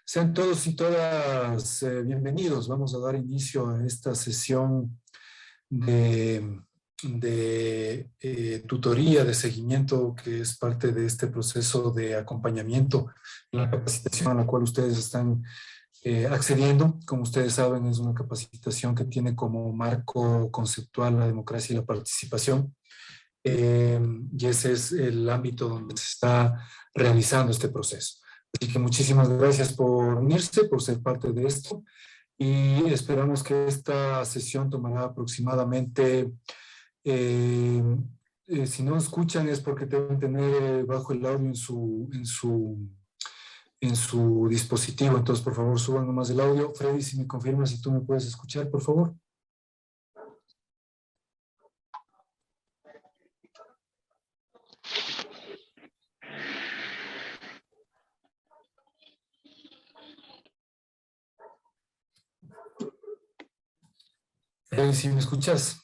Sean todos y todas bienvenidos. Vamos a dar inicio a esta sesión de tutoría, de seguimiento, que es parte de este proceso de acompañamiento en la capacitación a la cual ustedes están accediendo. Como ustedes saben, es una capacitación que tiene como marco conceptual la democracia y la participación. Y ese es el ámbito donde se está realizando este proceso. Así que muchísimas gracias por unirse, por ser parte de esto, y esperamos que esta sesión tomará aproximadamente, si no escuchan es porque deben tener bajo el audio en su dispositivo. Entonces, por favor, suban nomás el audio. Freddy, si me confirmas si tú me puedes escuchar, por favor. Freddy, si me escuchas.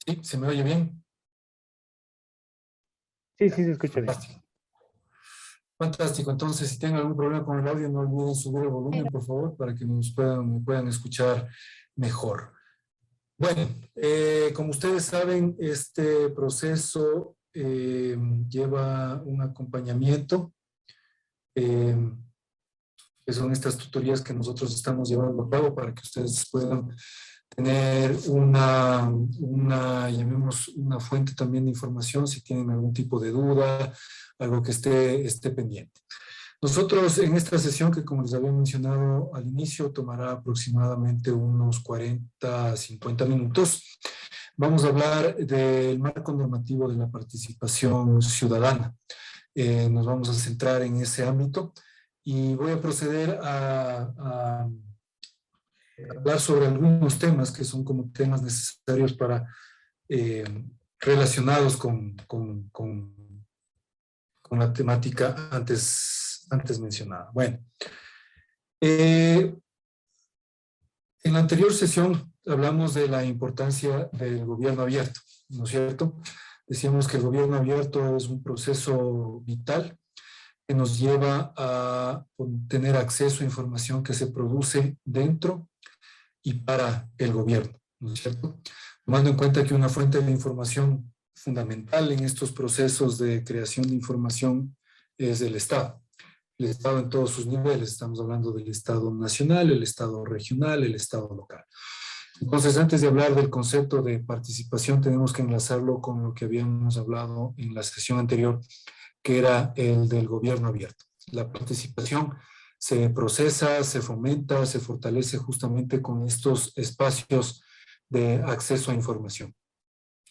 Sí, ¿se me oye bien? Sí, se escucha bien. Fantástico. Fantástico. Entonces, si tienen algún problema con el audio, no olviden subir el volumen, por favor, para que me puedan escuchar mejor. Bueno, como ustedes saben, este proceso lleva un acompañamiento, que son estas tutorías que nosotros estamos llevando a cabo para que ustedes puedan tener llamemos una fuente también de información si tienen algún tipo de duda, algo que esté pendiente. Nosotros en esta sesión, que como les había mencionado al inicio, tomará aproximadamente unos 40 a 50 minutos, vamos a hablar del marco normativo de la participación ciudadana. Nos vamos a centrar en ese ámbito y voy a proceder a hablar sobre algunos temas que son como temas necesarios para relacionados con la temática antes mencionada. Bueno, en la anterior sesión hablamos de la importancia del gobierno abierto, ¿no es cierto? Decíamos que el gobierno abierto es un proceso vital que nos lleva a tener acceso a información que se produce dentro y para el gobierno, ¿no es cierto? Tomando en cuenta que una fuente de información fundamental en estos procesos de creación de información es el Estado. El Estado en todos sus niveles. Estamos hablando del Estado nacional, el Estado regional, el Estado local. Entonces, antes de hablar del concepto de participación, tenemos que enlazarlo con lo que habíamos hablado en la sesión anterior, que era el del gobierno abierto. La participación se procesa, se fomenta, se fortalece justamente con estos espacios de acceso a información.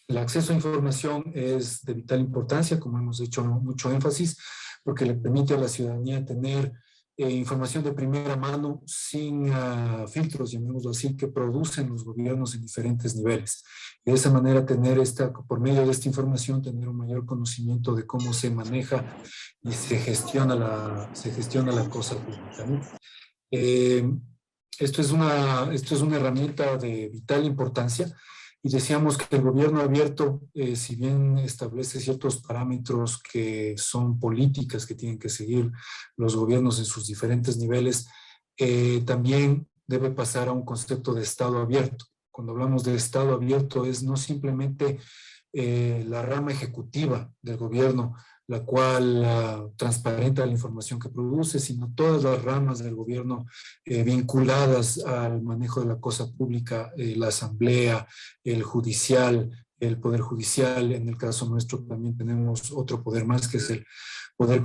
El acceso a información es de vital importancia, como hemos hecho mucho énfasis, porque le permite a la ciudadanía tener información de primera mano sin filtros, llamémoslo así, que producen los gobiernos en diferentes niveles. Y de esa manera por medio de esta información, tener un mayor conocimiento de cómo se maneja y se gestiona la cosa pública, ¿no? Esto es una herramienta de vital importancia. Y decíamos que el gobierno abierto, si bien establece ciertos parámetros que son políticas que tienen que seguir los gobiernos en sus diferentes niveles, también debe pasar a un concepto de Estado abierto. Cuando hablamos de Estado abierto es no simplemente la rama ejecutiva del gobierno, la cual transparenta la información que produce, sino todas las ramas del gobierno vinculadas al manejo de la cosa pública, la asamblea, el judicial, el poder judicial. En el caso nuestro también tenemos otro poder más, que es el poder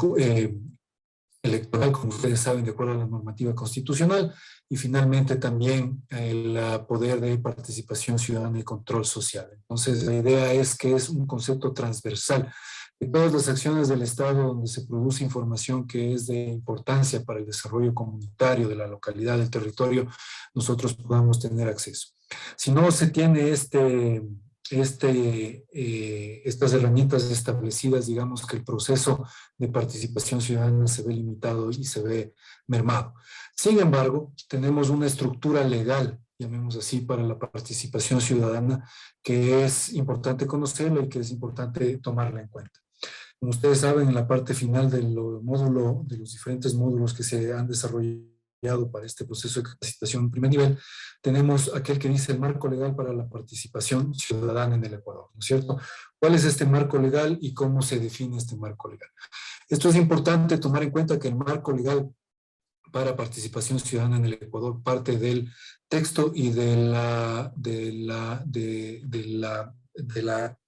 electoral, como ustedes saben, de acuerdo a la normativa constitucional, y finalmente también el poder de participación ciudadana y control social. Entonces, la idea es que es un concepto transversal de todas las acciones del Estado donde se produce información que es de importancia para el desarrollo comunitario de la localidad, del territorio, nosotros podamos tener acceso. Si no se tiene estas herramientas establecidas, digamos que el proceso de participación ciudadana se ve limitado y se ve mermado. Sin embargo, tenemos una estructura legal llamemos así, para la participación ciudadana, que es importante conocerla y que es importante tomarla en cuenta. Como ustedes saben, en la parte final del módulo, de los diferentes módulos que se han desarrollado para este proceso de capacitación en primer nivel, tenemos aquel que dice el marco legal para la participación ciudadana en el Ecuador, ¿no es cierto? ¿Cuál es este marco legal y cómo se define este marco legal? Esto es importante tomar en cuenta que el marco legal para participación ciudadana en el Ecuador parte del texto y de la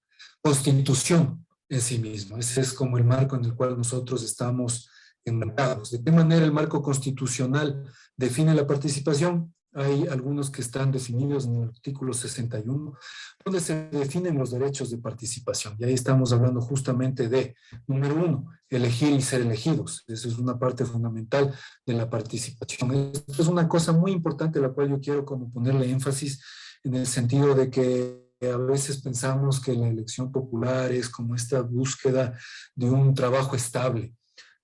Constitución en sí mismo. Ese es como el marco en el cual nosotros estamos enmarcados. ¿De qué manera el marco constitucional define la participación? Hay algunos que están definidos en el artículo 61, donde se definen los derechos de participación. Y ahí estamos hablando justamente de, número uno, elegir y ser elegidos. Eso es una parte fundamental de la participación. Esto es una cosa muy importante a la cual yo quiero como ponerle énfasis en el sentido de que a veces pensamos que la elección popular es como esta búsqueda de un trabajo estable,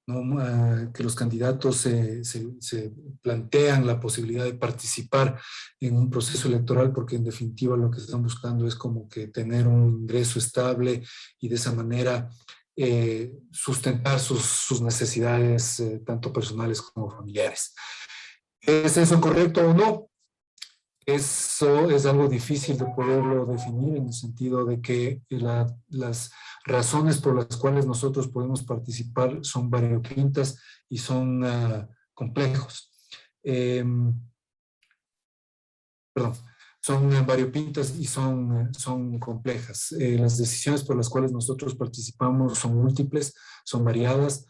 ¿no? Que los candidatos se plantean la posibilidad de participar en un proceso electoral porque en definitiva lo que están buscando es como que tener un ingreso estable y de esa manera sustentar sus necesidades tanto personales como familiares. ¿Es eso correcto o no? Eso es algo difícil de poderlo definir en el sentido de que las razones por las cuales nosotros podemos participar son variopintas y son complejos. Perdón, son variopintas y son complejas. Las decisiones por las cuales nosotros participamos son múltiples, son variadas,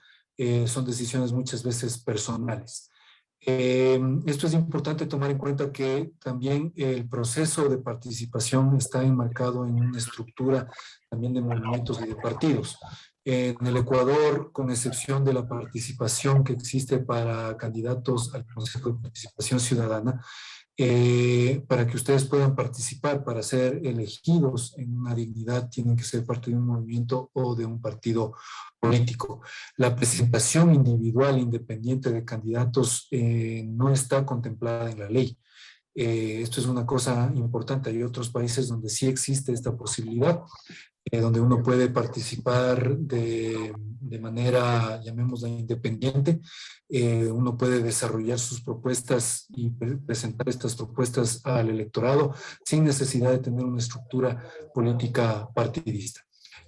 son decisiones muchas veces personales. Esto es importante tomar en cuenta que también el proceso de participación está enmarcado en una estructura también de movimientos y de partidos. En el Ecuador, con excepción de la participación que existe para candidatos al Consejo de Participación Ciudadana, para que ustedes puedan participar, para ser elegidos en una dignidad, tienen que ser parte de un movimiento o de un partido político. La presentación individual independiente de candidatos no está contemplada en la ley. Esto es una cosa importante. Hay otros países donde sí existe esta posibilidad, donde uno puede participar de manera, llamémosla, independiente. Uno puede desarrollar sus propuestas y presentar estas propuestas al electorado sin necesidad de tener una estructura política partidista.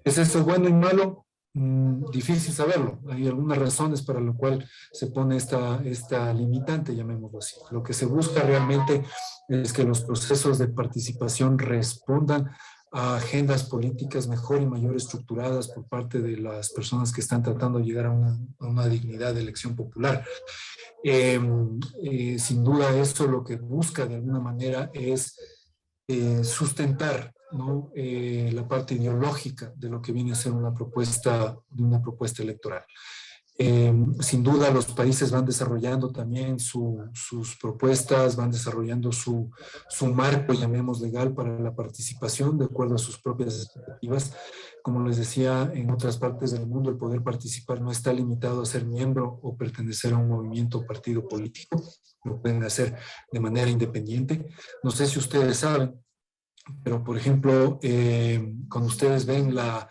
¿Es eso bueno y malo? Difícil saberlo. Hay algunas razones para lo cual se pone esta limitante, llamémoslo así. Lo que se busca realmente es que los procesos de participación respondan a agendas políticas mejor y mayor estructuradas por parte de las personas que están tratando de llegar a una dignidad de elección popular. Sin duda esto lo que busca de alguna manera es sustentar, ¿no? La parte ideológica de lo que viene a ser una propuesta electoral. Sin duda los países van desarrollando también sus propuestas, van desarrollando su marco, llamemos legal, para la participación de acuerdo a sus propias expectativas. Como les decía, en otras partes del mundo el poder participar no está limitado a ser miembro o pertenecer a un movimiento o partido político, lo pueden hacer de manera independiente. No sé si ustedes saben, pero por ejemplo, cuando ustedes ven la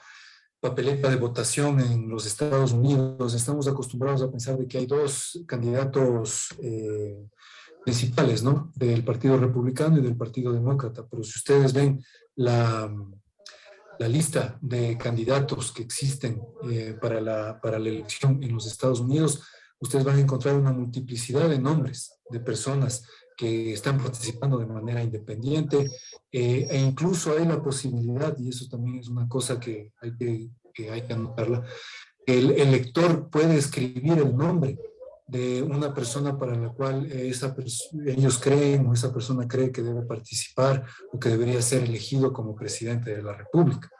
papeleta de votación en los Estados Unidos, estamos acostumbrados a pensar de que hay dos candidatos principales, ¿no? Del Partido Republicano y del Partido Demócrata, pero si ustedes ven la lista de candidatos que existen para la elección en los Estados Unidos, ustedes van a encontrar una multiplicidad de nombres de personas que están participando de manera independiente, e incluso hay la posibilidad, y eso también es una cosa que hay que anotarla, el elector puede escribir el nombre de una persona para la cual ellos creen o esa persona cree que debe participar o que debería ser elegido como presidente de la República.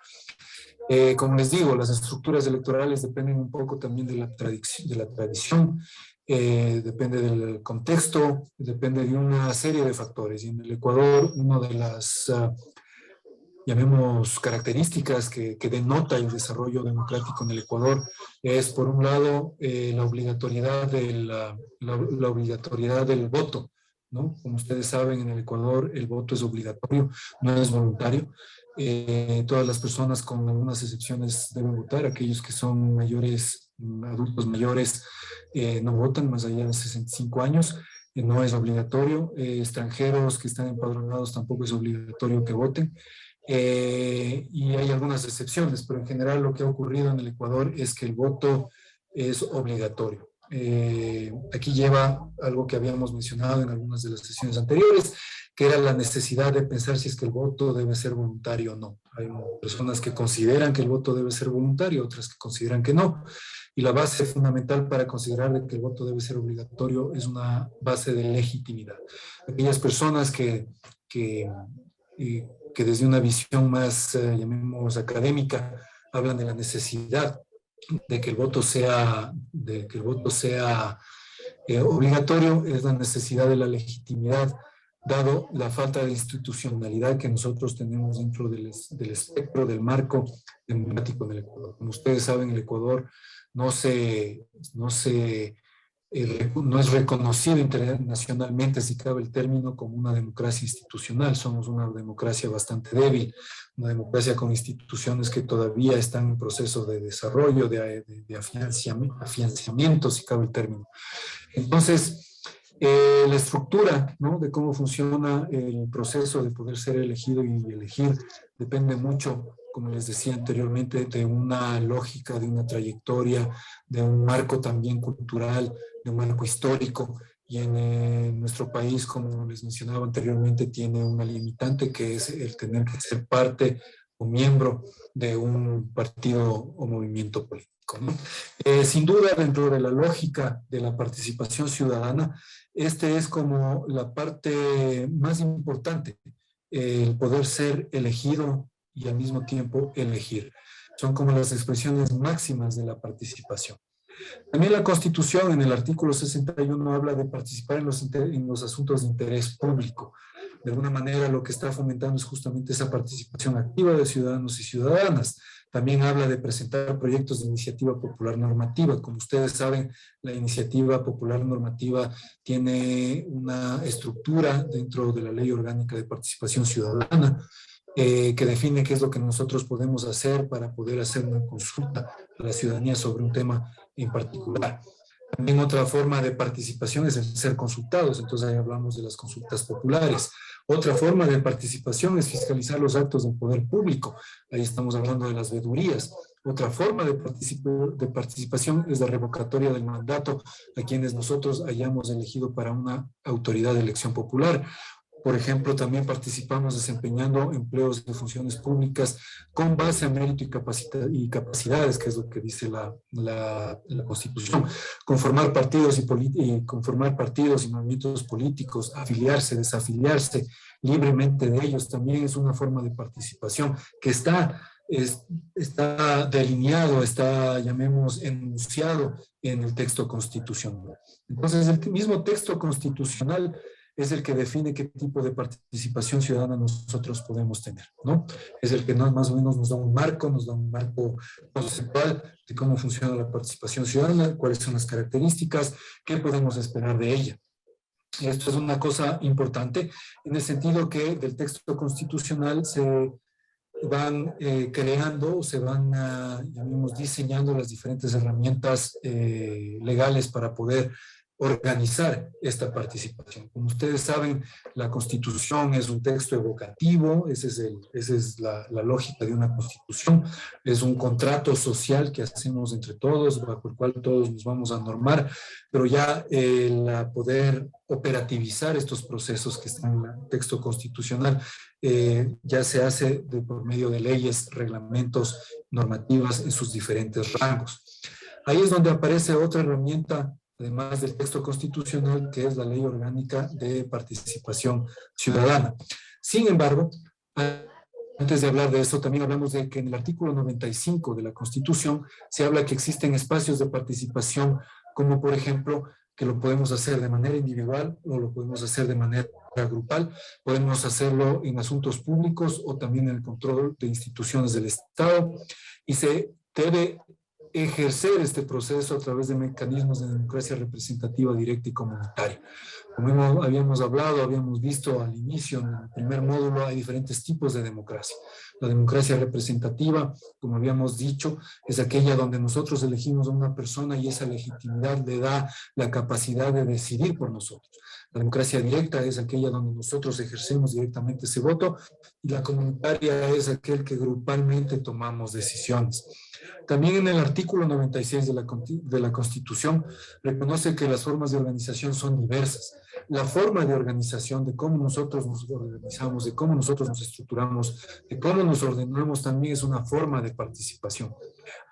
Como les digo, las estructuras electorales dependen un poco también de la tradición, depende del contexto, depende de una serie de factores. Y en el Ecuador, una de las, llamemos, características que denota el desarrollo democrático en el Ecuador es, por un lado, la obligatoriedad del voto ¿no? Como ustedes saben, en el Ecuador el voto es obligatorio, no es voluntario. Todas las personas, con algunas excepciones, deben votar. Aquellos que son mayores, adultos mayores, no votan más allá de 65 años. No es obligatorio. Extranjeros que están empadronados tampoco es obligatorio que voten. Y hay algunas excepciones, pero en general lo que ha ocurrido en el Ecuador es que el voto es obligatorio. Aquí lleva algo que habíamos mencionado en algunas de las sesiones anteriores, que era la necesidad de pensar si es que el voto debe ser voluntario o no. Hay personas que consideran que el voto debe ser voluntario, otras que consideran que no. Y la base fundamental para considerar de que el voto debe ser obligatorio es una base de legitimidad. Aquellas personas que desde una visión más, llamemos, académica, hablan de la necesidad de que el voto sea, obligatorio, es la necesidad de la legitimidad, dado la falta de institucionalidad que nosotros tenemos dentro del espectro, del marco democrático en el Ecuador. Como ustedes saben, el Ecuador no es reconocido internacionalmente, si cabe el término, como una democracia institucional. Somos una democracia bastante débil, una democracia con instituciones que todavía están en proceso de desarrollo, de afianzamiento, si cabe el término. Entonces, la estructura, ¿no?, de cómo funciona el proceso de poder ser elegido y elegir depende mucho, como les decía anteriormente, de una lógica, de una trayectoria, de un marco también cultural, de un marco histórico. Y en nuestro país, como les mencionaba anteriormente, tiene una limitante que es el tener que ser parte o miembro de un partido o movimiento político, ¿no? Sin duda, dentro de la lógica de la participación ciudadana, este es como la parte más importante, el poder ser elegido y al mismo tiempo elegir. Son como las expresiones máximas de la participación. También la Constitución, en el artículo 61, habla de participar en los asuntos de interés público. De alguna manera, lo que está fomentando es justamente esa participación activa de ciudadanos y ciudadanas. También habla de presentar proyectos de iniciativa popular normativa. Como ustedes saben, la iniciativa popular normativa tiene una estructura dentro de la Ley Orgánica de Participación Ciudadana, que define qué es lo que nosotros podemos hacer para poder hacer una consulta a la ciudadanía sobre un tema en particular. También otra forma de participación es el ser consultados, entonces ahí hablamos de las consultas populares. Otra forma de participación es fiscalizar los actos del poder público, ahí estamos hablando de las vedurías. Otra forma de participación es la revocatoria del mandato a quienes nosotros hayamos elegido para una autoridad de elección popular. Por ejemplo, también participamos desempeñando empleos de funciones públicas con base a mérito y capacidades, que es lo que dice la Constitución. Conformar partidos y movimientos políticos, afiliarse, desafiliarse libremente de ellos, también es una forma de participación que está delineado, llamemos, enunciado en el texto constitucional. Entonces, el mismo texto constitucional es el que define qué tipo de participación ciudadana nosotros podemos tener, ¿no? Es el que más o menos nos da un marco conceptual de cómo funciona la participación ciudadana, cuáles son las características, qué podemos esperar de ella. Esto es una cosa importante en el sentido que del texto constitucional se van creando, se van, llamemos, diseñando las diferentes herramientas legales para poder organizar esta participación. Como ustedes saben, la Constitución es un texto evocativo, esa es la lógica de una Constitución, es un contrato social que hacemos entre todos, bajo el cual todos nos vamos a normar, pero ya el poder operativizar estos procesos que están en el texto constitucional ya se hace por medio de leyes, reglamentos, normativas en sus diferentes rangos. Ahí es donde aparece otra herramienta, además del texto constitucional, que es la Ley Orgánica de Participación Ciudadana. Sin embargo, antes de hablar de eso, también hablamos de que en el artículo 95 de la Constitución se habla que existen espacios de participación, como por ejemplo, que lo podemos hacer de manera individual o lo podemos hacer de manera grupal, podemos hacerlo en asuntos públicos o también en el control de instituciones del Estado, y se debe ejercer este proceso a través de mecanismos de democracia representativa directa y comunitaria. Como habíamos hablado, habíamos visto al inicio, en el primer módulo, hay diferentes tipos de democracia. La democracia representativa, como habíamos dicho, es aquella donde nosotros elegimos a una persona y esa legitimidad le da la capacidad de decidir por nosotros. La democracia directa es aquella donde nosotros ejercemos directamente ese voto, y la comunitaria es aquel que grupalmente tomamos decisiones. También en el artículo 96 de la Constitución reconoce que las formas de organización son diversas. La forma de organización, de cómo nosotros nos organizamos, de cómo nosotros nos estructuramos, de cómo nos ordenamos, también es una forma de participación.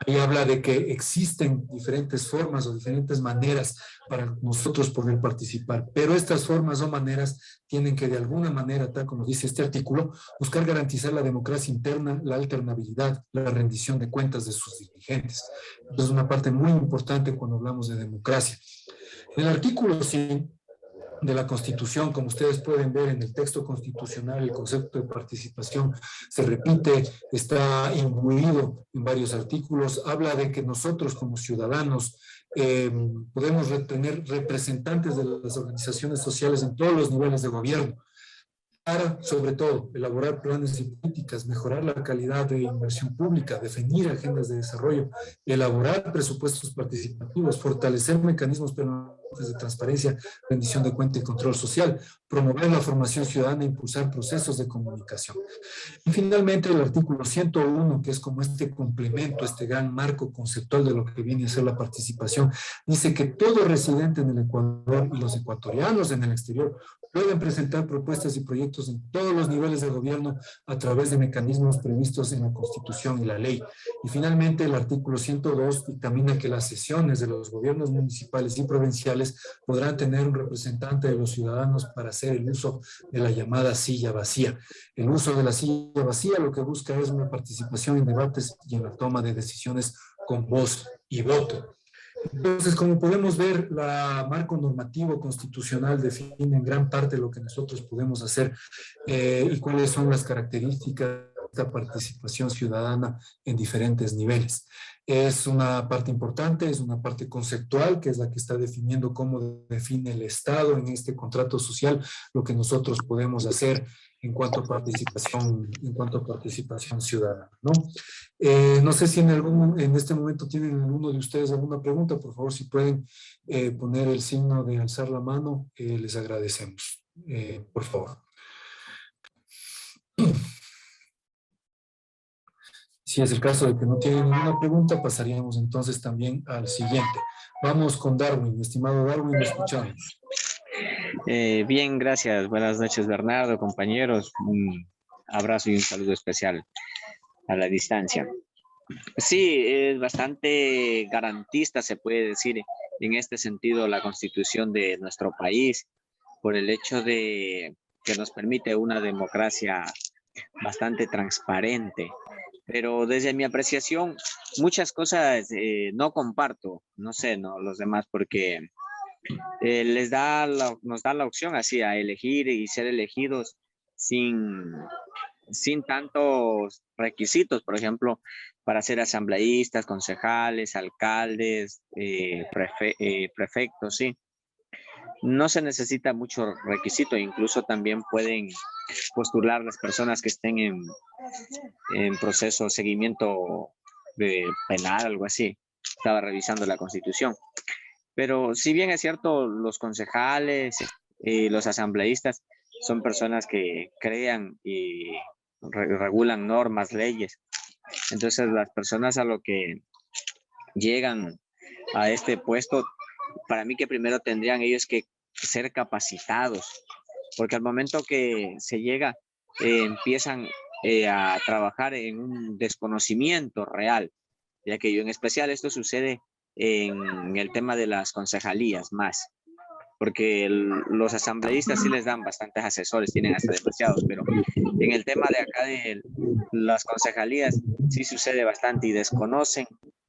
Ahí habla de que existen diferentes formas o diferentes maneras para nosotros poder participar, pero estas formas o maneras tienen que de alguna manera, tal como dice este artículo, buscar garantizar la democracia interna, la alternabilidad, la rendición de cuentas de sus dirigentes. Entonces, es una parte muy importante cuando hablamos de democracia. En el artículo 100 de la Constitución, como ustedes pueden ver en el texto constitucional, el concepto de participación se repite, está imbuido en varios artículos, habla de que nosotros como ciudadanos podemos tener representantes de las organizaciones sociales en todos los niveles de gobierno, para, sobre todo, elaborar planes y políticas, mejorar la calidad de inversión pública, definir agendas de desarrollo, elaborar presupuestos participativos, fortalecer mecanismos permanentes de transparencia, rendición de cuenta y control social, promover la formación ciudadana e impulsar procesos de comunicación. Y finalmente el artículo 101, que es como este complemento, este gran marco conceptual de lo que viene a ser la participación, dice que todo residente en el Ecuador y los ecuatorianos en el exterior pueden presentar propuestas y proyectos en todos los niveles de gobierno a través de mecanismos previstos en la Constitución y la ley. Y finalmente el artículo 102 dictamina que las sesiones de los gobiernos municipales y provinciales podrán tener un representante de los ciudadanos para hacer el uso de la llamada silla vacía. El uso de la silla vacía lo que busca es una participación en debates y en la toma de decisiones con voz y voto. Entonces, como podemos ver, la marco normativo constitucional define en gran parte lo que nosotros podemos hacer y cuáles son las características de esta participación ciudadana en diferentes niveles. Es una parte importante, es una parte conceptual, que es la que está definiendo cómo define el Estado en este contrato social, lo que nosotros podemos hacer en cuanto a participación ciudadana, ¿no? No sé si en este momento tienen alguno de ustedes alguna pregunta, por favor, si pueden poner el signo de alzar la mano, les agradecemos. Por favor. Si es el caso de que no tienen ninguna pregunta, pasaríamos entonces también al siguiente. Vamos con Darwin, estimado Darwin, lo escuchamos. Bien, gracias. Buenas noches, Bernardo, compañeros. Un abrazo y un saludo especial a la distancia. Sí, es bastante garantista, se puede decir, en este sentido, la Constitución de nuestro país, por el hecho de que nos permite una democracia bastante transparente. Pero desde mi apreciación, muchas cosas no comparto, no sé, no los demás, porque nos da la opción así a elegir y ser elegidos sin tantos requisitos, por ejemplo, para ser asambleístas, concejales, alcaldes, prefectos, sí. No se necesita mucho requisito, incluso también pueden postular las personas que estén en proceso de seguimiento penal, algo así. Estaba revisando la Constitución. Pero si bien es cierto, los concejales y los asambleístas son personas que crean y regulan normas, leyes. Entonces las personas a lo que llegan a este puesto, para mí que primero tendrían ellos que ser capacitados, porque al momento que se llega, empiezan a trabajar en un desconocimiento real, ya que yo en especial esto sucede en el tema de las concejalías más, porque los asambleístas sí les dan bastantes asesores, tienen hasta demasiados, pero en el tema de acá de las concejalías sí sucede bastante y desconocen,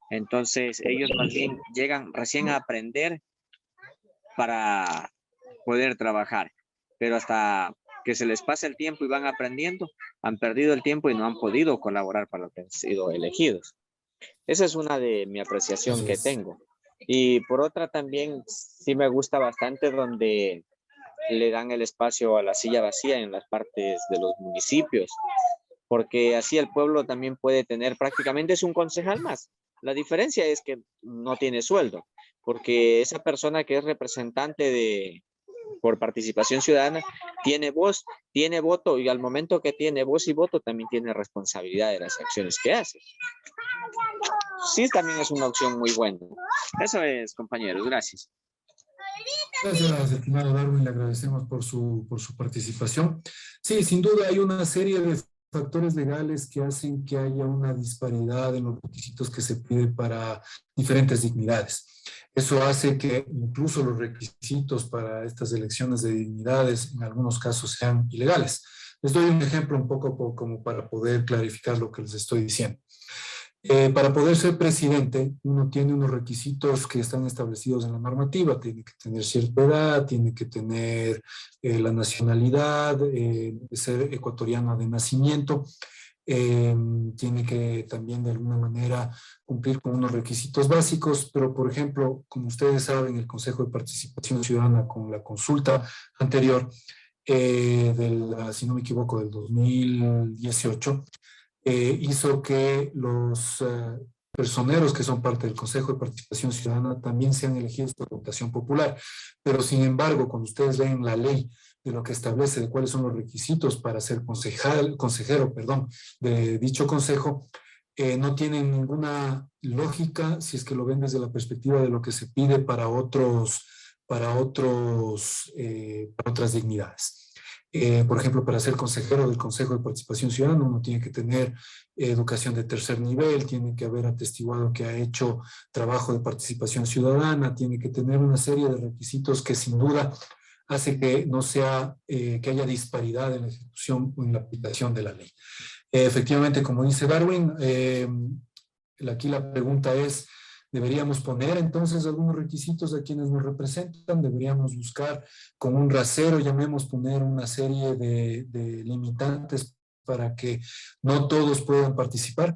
entonces ellos más bien llegan recién a aprender para poder trabajar, pero hasta que se les pasa el tiempo y van aprendiendo, han perdido el tiempo y no han podido colaborar para lo que han sido elegidos. Esa es una de mi apreciación que tengo. Y por otra también sí me gusta bastante donde le dan el espacio a la silla vacía en las partes de los municipios, porque así el pueblo también puede tener, prácticamente es un concejal más. La diferencia es que no tiene sueldo, porque esa persona que es representante por participación ciudadana tiene voz, tiene voto, y al momento que tiene voz y voto también tiene responsabilidad de las acciones que hace. Sí, también es una opción muy buena. Eso es, compañeros. Gracias. Gracias, estimado Darwin, le agradecemos por su participación. Sí, sin duda hay una serie de factores legales que hacen que haya una disparidad en los requisitos que se piden para diferentes dignidades. Eso hace que incluso los requisitos para estas elecciones de dignidades en algunos casos sean ilegales. Les doy un ejemplo un poco como para poder clarificar lo que les estoy diciendo. Para poder ser presidente, uno tiene unos requisitos que están establecidos en la normativa. Tiene que tener cierta edad, tiene que tener la nacionalidad, ser ecuatoriano de nacimiento, tiene que también de alguna manera cumplir con unos requisitos básicos, pero por ejemplo, como ustedes saben, el Consejo de Participación Ciudadana con la consulta anterior, si no me equivoco, del 2018, hizo que los personeros que son parte del Consejo de Participación Ciudadana también sean elegidos por votación popular. Pero sin embargo, cuando ustedes leen la ley de lo que establece de cuáles son los requisitos para ser consejero de dicho consejo, no tienen ninguna lógica si es que lo ven desde la perspectiva de lo que se pide para otras dignidades. Por ejemplo, para ser consejero del Consejo de Participación Ciudadana, uno tiene que tener educación de tercer nivel, tiene que haber atestiguado que ha hecho trabajo de participación ciudadana, tiene que tener una serie de requisitos que sin duda hace que no sea, que haya disparidad en la ejecución o en la aplicación de la ley. Efectivamente, como dice Darwin, aquí la pregunta es, ¿deberíamos poner entonces algunos requisitos a quienes nos representan? ¿Deberíamos buscar con un rasero, llamemos, poner una serie de limitantes para que no todos puedan participar,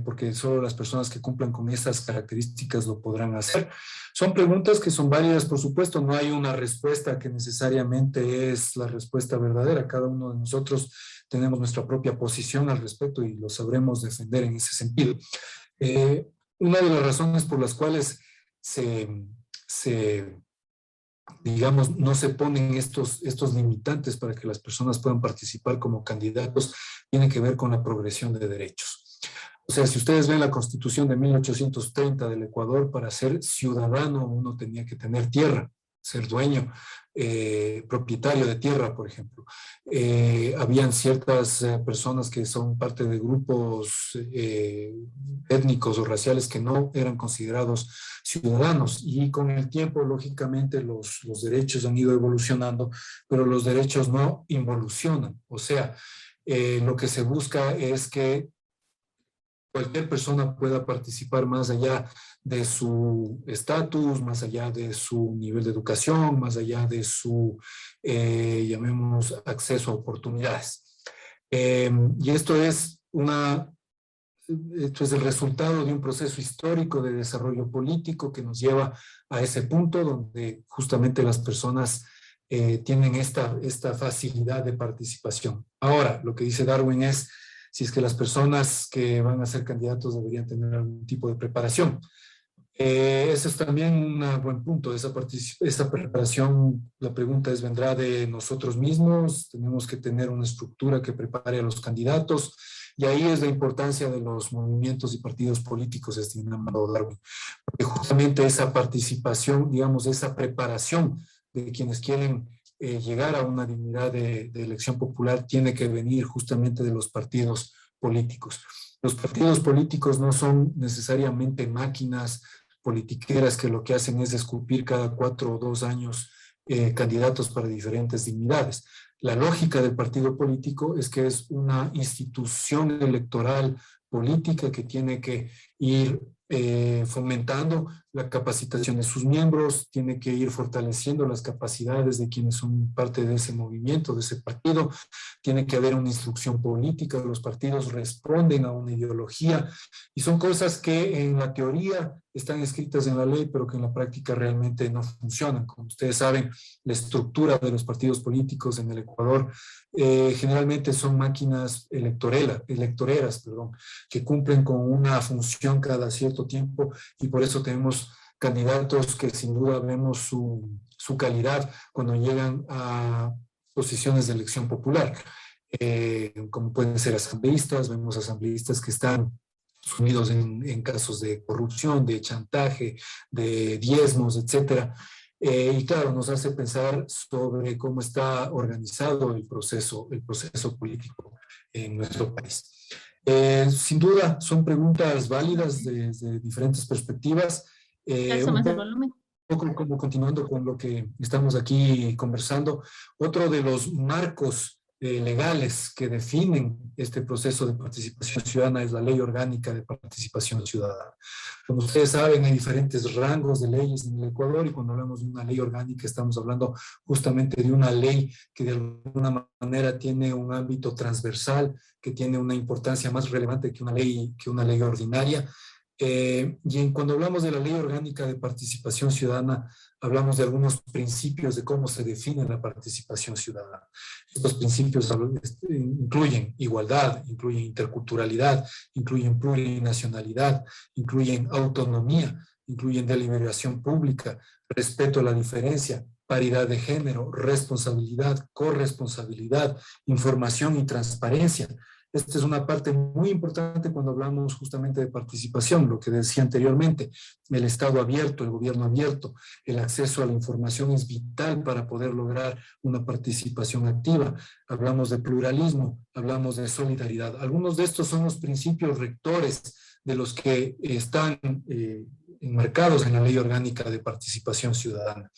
porque solo las personas que cumplan con estas características lo podrán hacer? Son preguntas que son válidas, por supuesto, no hay una respuesta que necesariamente es la respuesta verdadera. Cada uno de nosotros tenemos nuestra propia posición al respecto y lo sabremos defender en ese sentido. Una de las razones por las cuales digamos, no se ponen estos limitantes para que las personas puedan participar como candidatos tiene que ver con la progresión de derechos. O sea, si ustedes ven la Constitución de 1830 del Ecuador, para ser ciudadano uno tenía que tener tierra, ser dueño, propietario de tierra, por ejemplo. Habían ciertas personas que son parte de grupos étnicos o raciales que no eran considerados ciudadanos, y con el tiempo, lógicamente, los derechos han ido evolucionando, pero los derechos no involucionan. O sea, lo que se busca es que cualquier persona pueda participar más allá de su estatus, más allá de su nivel de educación, más allá de su, llamemos, acceso a oportunidades. Y esto es el resultado de un proceso histórico de desarrollo político que nos lleva a ese punto donde justamente las personas tienen esta facilidad de participación. Ahora, lo que dice Darwin es si es que las personas que van a ser candidatos deberían tener algún tipo de preparación. Ese es también un buen punto. Esa preparación, la pregunta es, ¿vendrá de nosotros mismos? Tenemos que tener una estructura que prepare a los candidatos, y ahí es la importancia de los movimientos y partidos políticos, estimado Darwin, porque justamente esa participación, digamos, esa preparación de quienes quieren llegar a una dignidad de elección popular tiene que venir justamente de los partidos políticos. Los partidos políticos no son necesariamente máquinas politiqueras que lo que hacen es esculpir cada 4 o 2 años candidatos para diferentes dignidades. La lógica del partido político es que es una institución electoral política que tiene que ir fomentando la capacitación de sus miembros, tiene que ir fortaleciendo las capacidades de quienes son parte de ese movimiento, de ese partido, tiene que haber una instrucción política, los partidos responden a una ideología, y son cosas que en la teoría están escritas en la ley, pero que en la práctica realmente no funcionan. Como ustedes saben, la estructura de los partidos políticos en el Ecuador generalmente son máquinas electoreras, perdón, que cumplen con una función cada cierto tiempo, y por eso tenemos candidatos que sin duda vemos su calidad cuando llegan a posiciones de elección popular. Como pueden ser asambleístas, vemos asambleístas que están sumidos en casos de corrupción, de chantaje, de diezmos, etcétera. Y claro, nos hace pensar sobre cómo está organizado el proceso político en nuestro país. Sin duda, son preguntas válidas desde diferentes perspectivas. Un poco como continuando con lo que estamos aquí conversando, otro de los marcos legales que definen este proceso de participación ciudadana es la Ley Orgánica de Participación Ciudadana. Como ustedes saben, hay diferentes rangos de leyes en el Ecuador, y cuando hablamos de una ley orgánica estamos hablando justamente de una ley que de alguna manera tiene un ámbito transversal, que tiene una importancia más relevante que una ley ordinaria. Cuando hablamos de la Ley Orgánica de Participación Ciudadana, hablamos de algunos principios de cómo se define la participación ciudadana. Estos principios incluyen igualdad, incluyen interculturalidad, incluyen plurinacionalidad, incluyen autonomía, incluyen deliberación pública, respeto a la diferencia, paridad de género, responsabilidad, corresponsabilidad, información y transparencia. Esta es una parte muy importante cuando hablamos justamente de participación, lo que decía anteriormente, el Estado abierto, el gobierno abierto, el acceso a la información es vital para poder lograr una participación activa. Hablamos de pluralismo, hablamos de solidaridad. Algunos de estos son los principios rectores de los que están enmarcados en la Ley Orgánica de Participación Ciudadana.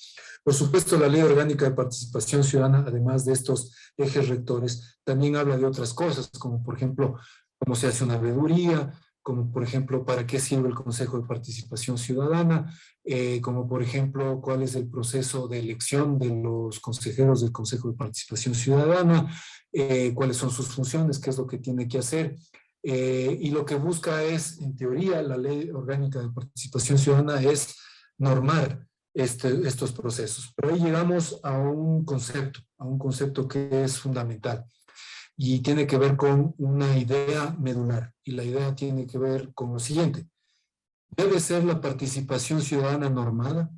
Por supuesto, la Ley Orgánica de Participación Ciudadana, además de estos ejes rectores, también habla de otras cosas, como por ejemplo, cómo se hace una veeduría, como por ejemplo, para qué sirve el Consejo de Participación Ciudadana, como por ejemplo, cuál es el proceso de elección de los consejeros del Consejo de Participación Ciudadana, cuáles son sus funciones, qué es lo que tiene que hacer. Y lo que busca es, en teoría, la Ley Orgánica de Participación Ciudadana es normar estos procesos. Pero ahí llegamos a un concepto que es fundamental y tiene que ver con una idea medular. Y la idea tiene que ver con lo siguiente: ¿debe ser la participación ciudadana normada?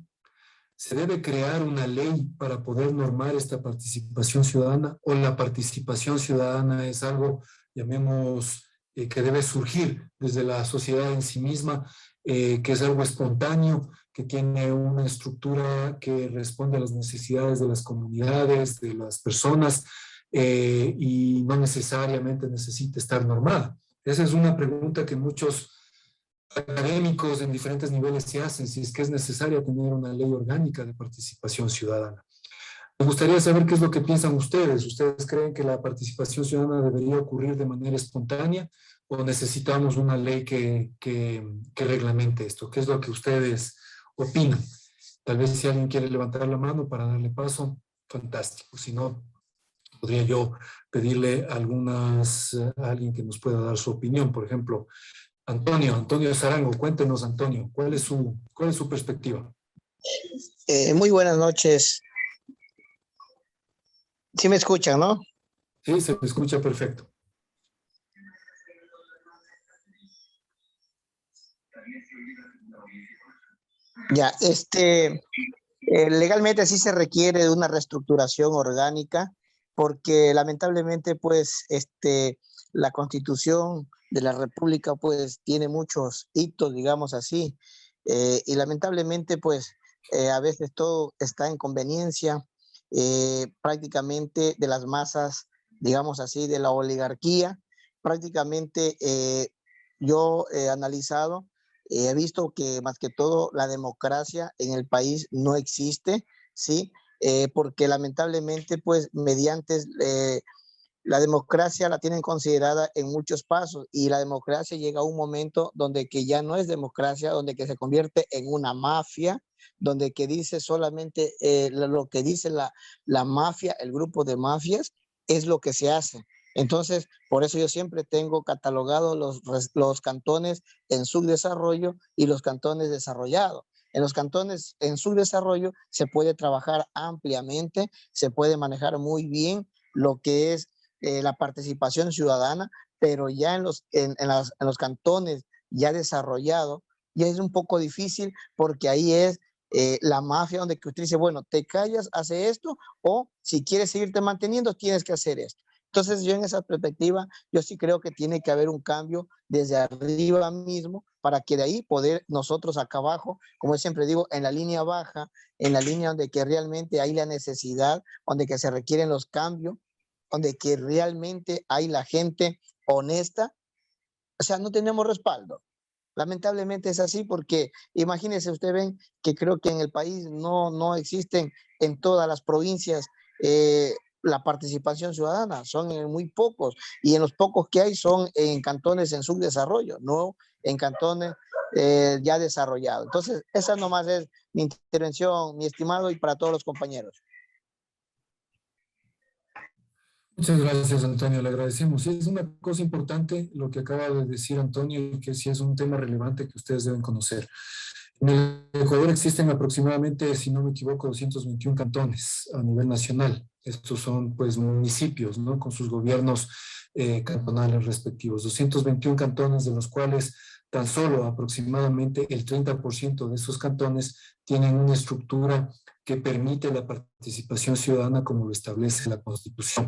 ¿Se debe crear una ley para poder normar esta participación ciudadana? ¿O la participación ciudadana es algo, llamemos, que debe surgir desde la sociedad en sí misma, que es algo espontáneo, que tiene una estructura que responde a las necesidades de las comunidades, de las personas, y no necesariamente necesita estar normada? Esa es una pregunta que muchos académicos en diferentes niveles se hacen, si es que es necesario tener una ley orgánica de participación ciudadana. Me gustaría saber qué es lo que piensan ustedes. ¿Ustedes creen que la participación ciudadana debería ocurrir de manera espontánea o necesitamos una ley que reglamente esto? ¿Qué es lo que ustedes opinan? Tal vez si alguien quiere levantar la mano para darle paso, fantástico. Si no, podría yo pedirle a alguien que nos pueda dar su opinión. Por ejemplo, Antonio Sarango, cuéntenos, Antonio, ¿cuál es su perspectiva? Muy buenas noches. ¿Sí me escuchan, no? Sí, se escucha perfecto. Ya, legalmente sí se requiere de una reestructuración orgánica, porque lamentablemente, pues, la Constitución de la República, pues, tiene muchos hitos, digamos así, y lamentablemente, pues, a veces todo está en conveniencia, prácticamente de las masas, digamos así, de la oligarquía. Prácticamente yo he analizado, he visto que más que todo la democracia en el país no existe, ¿sí? Porque lamentablemente, pues, mediante la democracia la tienen considerada en muchos pasos y la democracia llega a un momento donde que ya no es democracia, donde que se convierte en una mafia, donde que dice solamente lo que dice la mafia, el grupo de mafias, es lo que se hace. Entonces, por eso yo siempre tengo catalogado los cantones en subdesarrollo y los cantones desarrollados. En los cantones en subdesarrollo se puede trabajar ampliamente, se puede manejar muy bien lo que es la participación ciudadana, pero ya en los cantones ya desarrollados ya es un poco difícil porque ahí es la mafia donde que usted dice, bueno, te callas, hace esto, o si quieres seguirte manteniendo, tienes que hacer esto. Entonces yo en esa perspectiva, yo sí creo que tiene que haber un cambio desde arriba mismo para que de ahí poder nosotros acá abajo, como yo siempre digo, en la línea baja, en la línea donde que realmente hay la necesidad, donde que se requieren los cambios, donde que realmente hay la gente honesta, o sea, no tenemos respaldo. Lamentablemente es así porque imagínense, usted ven que creo que en el país no existen en todas las provincias la participación ciudadana, son muy pocos y en los pocos que hay son en cantones en subdesarrollo, no en cantones ya desarrollados. Entonces, esa nomás es mi intervención, mi estimado, y para todos los compañeros. Muchas gracias, Antonio, le agradecemos. Sí, es una cosa importante lo que acaba de decir Antonio y que sí es un tema relevante que ustedes deben conocer. En el Ecuador existen aproximadamente, si no me equivoco, 221 cantones a nivel nacional. Estos son pues municipios, ¿no? Con sus gobiernos cantonales respectivos. 221 cantones, de los cuales tan solo aproximadamente el 30% de esos cantones tienen una estructura que permite la participación ciudadana como lo establece la Constitución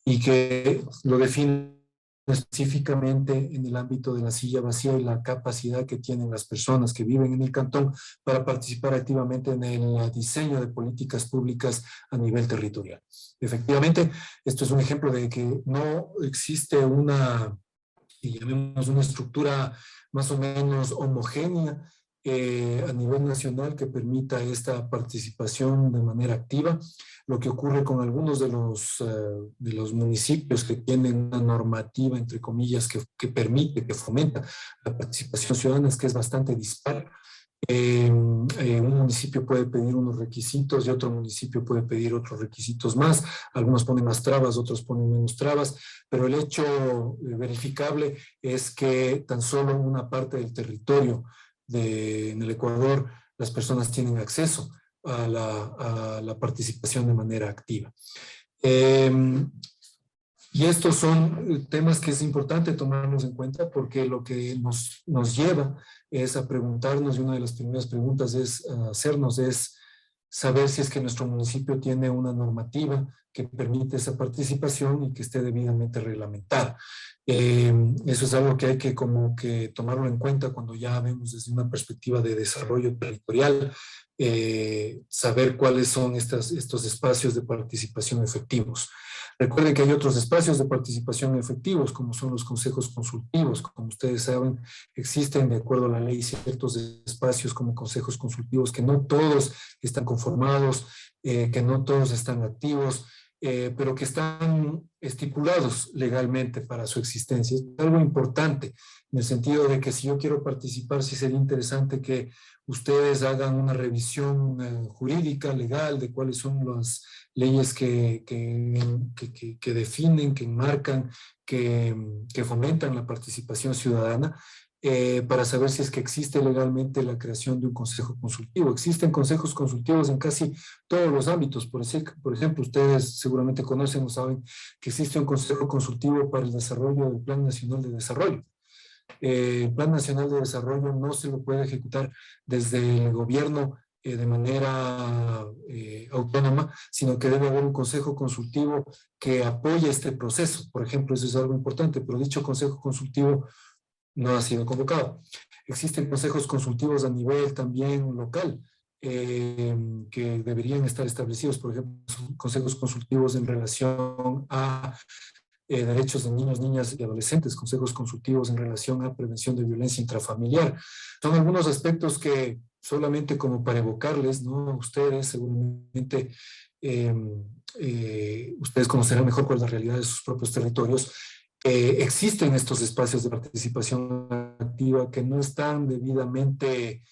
y que lo define específicamente en el ámbito de la silla vacía y la capacidad que tienen las personas que viven en el cantón para participar activamente en el diseño de políticas públicas a nivel territorial. Efectivamente, esto es un ejemplo de que no existe una, llamemos una estructura más o menos homogénea a nivel nacional que permita esta participación de manera activa. Lo que ocurre con algunos de los municipios que tienen una normativa, entre comillas, que permite, que fomenta la participación ciudadana, es que es bastante dispar. Un municipio puede pedir unos requisitos y otro municipio puede pedir otros requisitos más. Algunos ponen más trabas, otros ponen menos trabas, pero el hecho verificable es que tan solo una parte del territorio en el Ecuador las personas tienen acceso a la participación de manera activa. Y estos son temas que es importante tomarlos en cuenta porque lo que nos lleva es a preguntarnos, y una de las primeras preguntas es hacernos es saber si es que nuestro municipio tiene una normativa que permite esa participación y que esté debidamente reglamentada. Eso es algo que hay que como que tomarlo en cuenta cuando ya vemos desde una perspectiva de desarrollo territorial, saber cuáles son estos espacios de participación efectivos. Recuerden que hay otros espacios de participación efectivos, como son los consejos consultivos. Como ustedes saben, existen, de acuerdo a la ley, ciertos espacios como consejos consultivos que no todos están conformados, que no todos están activos, pero que están estipulados legalmente para su existencia. Es algo importante en el sentido de que si yo quiero participar, sí sería interesante que ustedes hagan una revisión jurídica, legal, de cuáles son las leyes que definen, que enmarcan, que fomentan la participación ciudadana, para saber si es que existe legalmente la creación de un consejo consultivo. Existen consejos consultivos en casi todos los ámbitos. Por ejemplo, ustedes seguramente conocen o saben que existe un consejo consultivo para el desarrollo del Plan Nacional de Desarrollo. El Plan Nacional de Desarrollo no se lo puede ejecutar desde el gobierno de manera autónoma, sino que debe haber un consejo consultivo que apoye este proceso. Por ejemplo, eso es algo importante, pero dicho consejo consultivo no ha sido convocado. Existen consejos consultivos a nivel también local, que deberían estar establecidos, por ejemplo, consejos consultivos en relación a derechos de niños, niñas y adolescentes, consejos consultivos en relación a prevención de violencia intrafamiliar. Son algunos aspectos que solamente como para evocarles, ¿no? Ustedes seguramente ustedes conocerán mejor cuál es la realidad de sus propios territorios. Existen estos espacios de participación activa que no están debidamente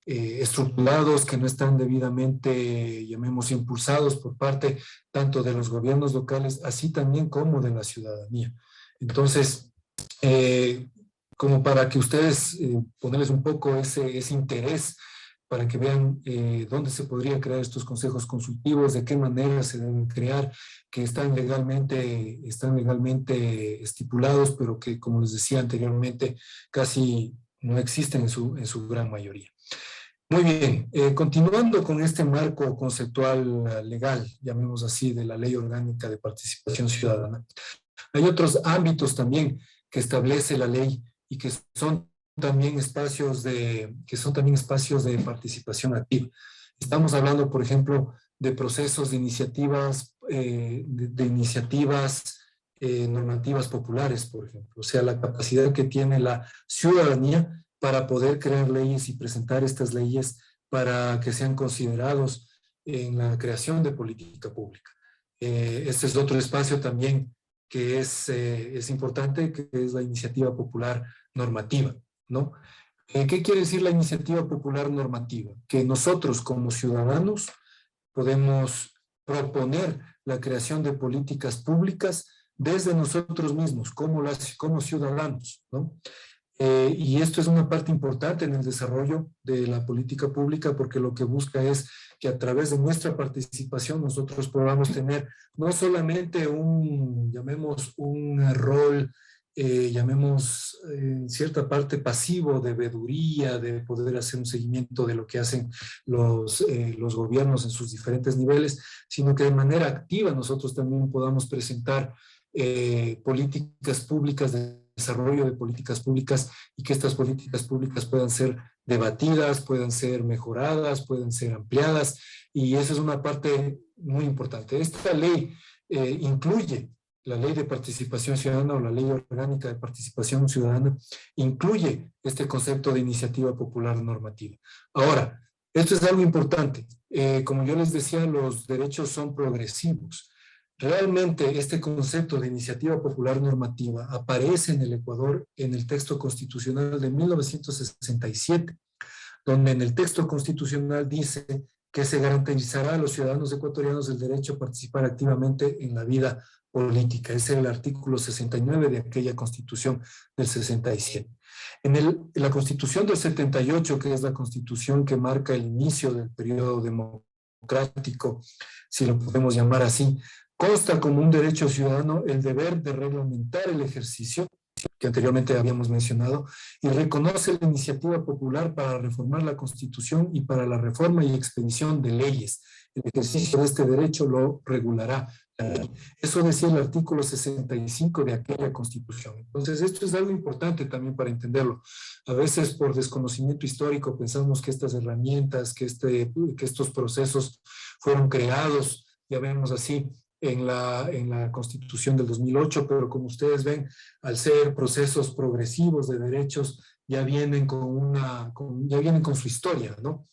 estructurados, que no están debidamente, llamemos, impulsados por parte tanto de los gobiernos locales, así también como de la ciudadanía. Entonces, como para que ustedes ponerles un poco ese interés, para que vean dónde se podrían crear estos consejos consultivos, de qué manera se deben crear, que están legalmente estipulados, pero que, como les decía anteriormente, casi no existen en su gran mayoría. Muy bien, continuando con este marco conceptual legal, llamemos así, de la Ley Orgánica de Participación Ciudadana, hay otros ámbitos también que establece la ley y que son también espacios de participación activa. Estamos hablando, por ejemplo, de procesos de iniciativas, normativas populares, por ejemplo. O sea, la capacidad que tiene la ciudadanía para poder crear leyes y presentar estas leyes para que sean considerados en la creación de política pública. Este es otro espacio también que es importante, que es la iniciativa popular normativa, ¿no? ¿Qué quiere decir la iniciativa popular normativa? Que nosotros como ciudadanos podemos proponer la creación de políticas públicas desde nosotros mismos, como ciudadanos, ¿no? Y esto es una parte importante en el desarrollo de la política pública, porque lo que busca es que a través de nuestra participación nosotros podamos tener no solamente un rol, en cierta parte pasivo de veeduría, de poder hacer un seguimiento de lo que hacen los gobiernos en sus diferentes niveles, sino que de manera activa nosotros también podamos presentar políticas públicas, de desarrollo de políticas públicas, y que estas políticas públicas puedan ser debatidas, puedan ser mejoradas, puedan ser ampliadas, y esa es una parte muy importante. Esta ley incluye la Ley de Participación Ciudadana, o la Ley Orgánica de Participación Ciudadana, incluye este concepto de iniciativa popular normativa. Ahora, esto es algo importante. Como yo les decía, los derechos son progresivos. Realmente este concepto de iniciativa popular normativa aparece en el Ecuador en el texto constitucional de 1967, donde en el texto constitucional dice que se garantizará a los ciudadanos ecuatorianos el derecho a participar activamente en la vida política. Ese es el artículo 69 de aquella constitución del 67. En la constitución del 78, que es la constitución que marca el inicio del periodo democrático, si lo podemos llamar así, consta como un derecho ciudadano el deber de reglamentar el ejercicio, que anteriormente habíamos mencionado, y reconoce la iniciativa popular para reformar la Constitución y para la reforma y expedición de leyes. El ejercicio de este derecho lo regulará la ley. Eso decía el artículo 65 de aquella Constitución. Entonces, esto es algo importante también para entenderlo. A veces, por desconocimiento histórico, pensamos que estas herramientas, que estos procesos fueron creados, ya vemos así, en la Constitución del 2008, pero como ustedes ven, al ser procesos progresivos de derechos, ya vienen con su historia, ¿no?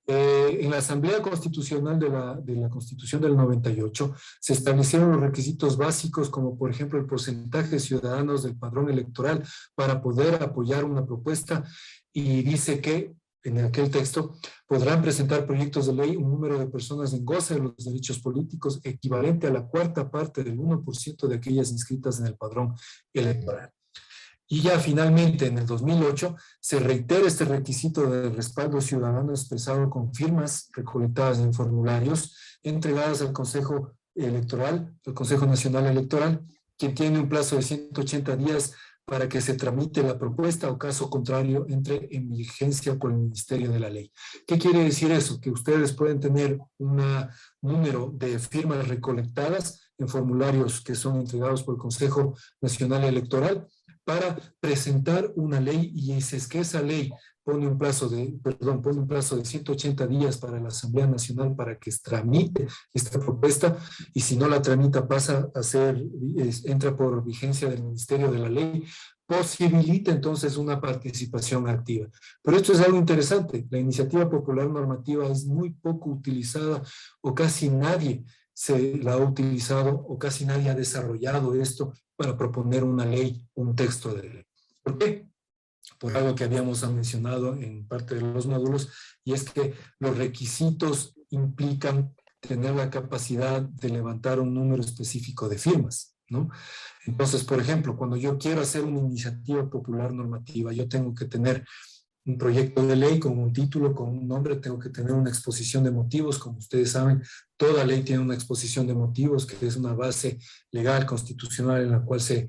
En la Asamblea Constitucional de la Constitución del 98 se establecieron los requisitos básicos, como por ejemplo el porcentaje de ciudadanos del padrón electoral para poder apoyar una propuesta, y dice que en aquel texto podrán presentar proyectos de ley un número de personas en goce de los derechos políticos equivalente a la cuarta parte del 1% de aquellas inscritas en el padrón electoral. Y ya finalmente en el 2008 se reitera este requisito de respaldo ciudadano expresado con firmas recolectadas en formularios entregadas al Consejo Electoral, al Consejo Nacional Electoral, quien tiene un plazo de 180 días para que se tramite la propuesta, o caso contrario entre en vigencia con el Ministerio de la Ley. ¿Qué quiere decir eso? Que ustedes pueden tener un número de firmas recolectadas en formularios que son entregados por el Consejo Nacional Electoral para presentar una ley, y si es que esa ley pone un plazo de 180 días para la Asamblea Nacional para que tramite esta propuesta, y si no la tramita pasa a entra por vigencia del Ministerio de la Ley, posibilita entonces una participación activa. Pero esto es algo interesante, la iniciativa popular normativa es muy poco utilizada, o casi nadie se la ha utilizado o casi nadie ha desarrollado esto para proponer una ley, un texto de ley. ¿Por qué? Por algo que habíamos mencionado en parte de los módulos, y es que los requisitos implican tener la capacidad de levantar un número específico de firmas, ¿no? Entonces, por ejemplo, cuando yo quiero hacer una iniciativa popular normativa, yo tengo que tener un proyecto de ley con un título, con un nombre, tengo que tener una exposición de motivos. Como ustedes saben, toda ley tiene una exposición de motivos, que es una base legal, constitucional, en la cual se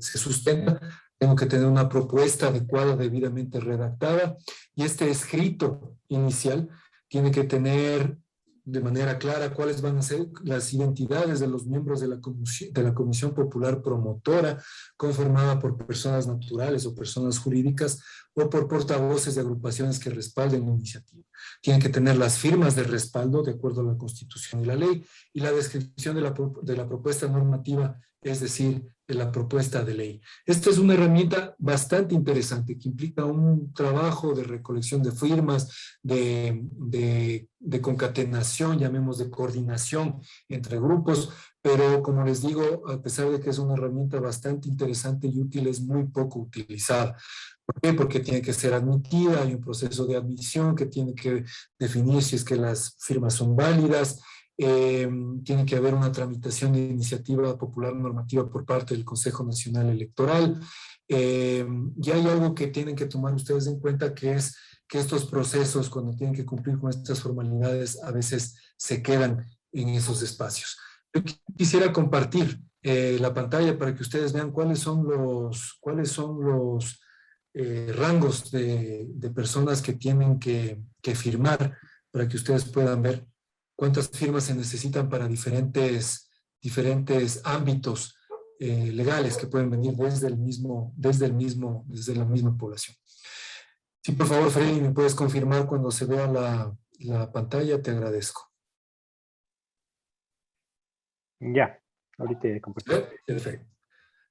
sustenta. Tengo que tener una propuesta adecuada, debidamente redactada, y este escrito inicial tiene que tener de manera clara cuáles van a ser las identidades de los miembros de la Comisión Popular Promotora, conformada por personas naturales o personas jurídicas o por portavoces de agrupaciones que respalden la iniciativa. Tienen que tener las firmas de respaldo de acuerdo a la Constitución y la ley, y la descripción de la propuesta normativa, es decir, de la propuesta de ley. Esta es una herramienta bastante interesante que implica un trabajo de recolección de firmas, de concatenación, llamemos de coordinación entre grupos, pero como les digo, a pesar de que es una herramienta bastante interesante y útil, es muy poco utilizada. ¿Por qué? Porque tiene que ser admitida, hay un proceso de admisión que tiene que definir si es que las firmas son válidas. Tiene que haber una tramitación de iniciativa popular normativa por parte del Consejo Nacional Electoral. Y hay algo que tienen que tomar ustedes en cuenta, que es que estos procesos, cuando tienen que cumplir con estas formalidades, a veces se quedan en esos espacios. Yo quisiera compartir la pantalla para que ustedes vean cuáles son los rangos de personas que tienen que firmar, para que ustedes puedan ver cuántas firmas se necesitan para diferentes ámbitos legales que pueden venir desde la misma población. Sí, por favor, Freddy, ¿me puedes confirmar cuando se vea la pantalla? Te agradezco. Ya, ahorita compartí. Perfecto.